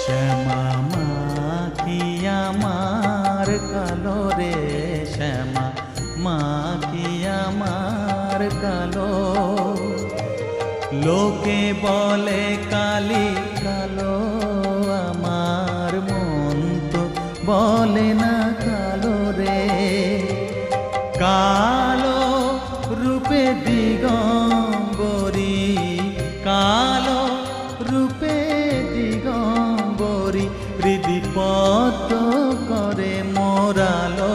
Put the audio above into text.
শ্যামা মা কি আমার কালো রে, শ্যামা মা কি আমার কালো। লোকে বলে কালি কালো, আমার মন তো বলে না কালো রে। কালো রূপে দিগম্বরী, কালো রূপে দিগম্বরী, হৃদি পদ্ম করে মোরালো